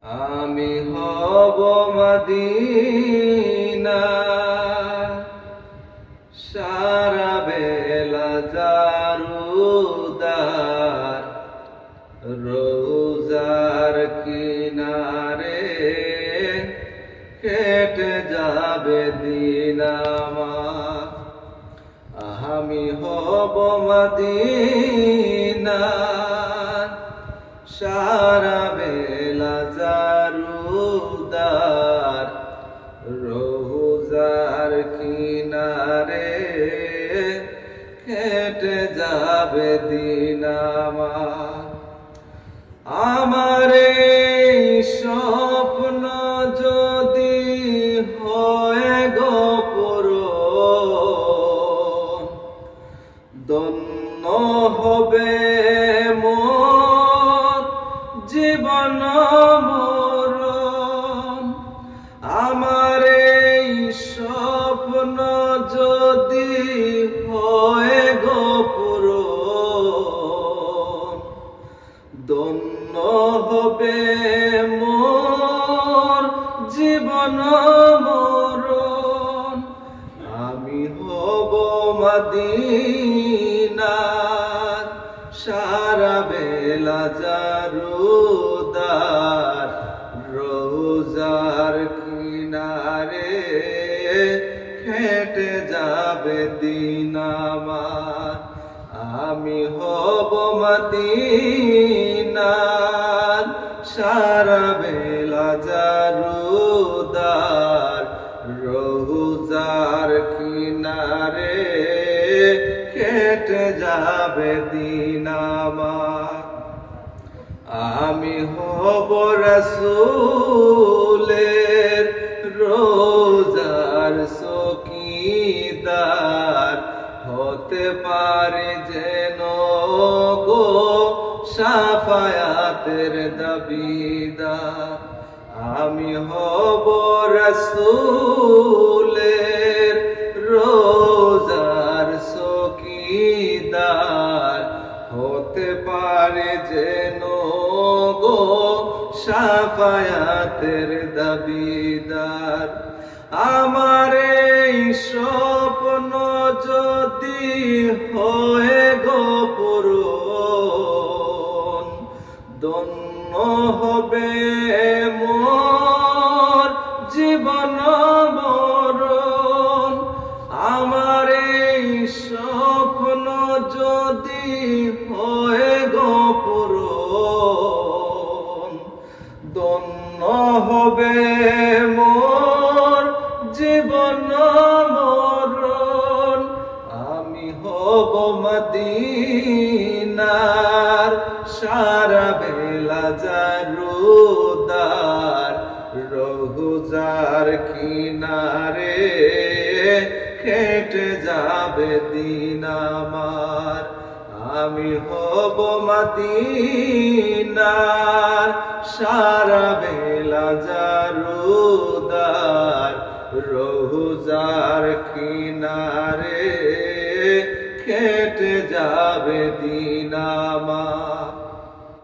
আমি হব মদিনা সারা বেলা জারুদার রোজার কিনারে কেটে যাবে দিন আমার। আমি হব মদিনা সারা বেলা জারুদার রোজার কিনারে কেটে যাবে দিন আমার। আমার এই স্বপ্ন যদি হয় গো পূরণ, ধন্য হবে মোর জীবন মরণ। আমার এই স্বপ্ন যদি হয় গো পূরণ, ধন্য হবে মোর জীবন মরণ। আমি হব মদিনার সারা বেলা জারুদার রোজার কিনারে কেটে যাবে দিন আমার। আমি হব মদিনার সারা বেলা জারুদার রোজার কিনারে কেটে যাবে দিন আমার। আমি হব রাসূলের রোজার চৌকিদার, হতে পারে যেন গো শাফায়াতের দাবিদার। আমি হব রাসূলের রোজার চৌকিদার, হতে পারে যেন গো শাফায়াতের দাবিদার। আমার এই স্বপ্ন যদি হয় গো পূরণ, ধন্য হবে মোর জীবন মরণ। আমার এই স্বপ্ন যদি হয় গো পূরণ, ধন্য হবে মোর জীবন মরণ। আমি হব মদিনার সারা বেলা জারুদার রোজার কিনারে কেটে যাবে দিন আমার। আমি হব মদিনার সারা বেলা জারুদার রোজার কিনারে কেটে যাবে দিন আমার।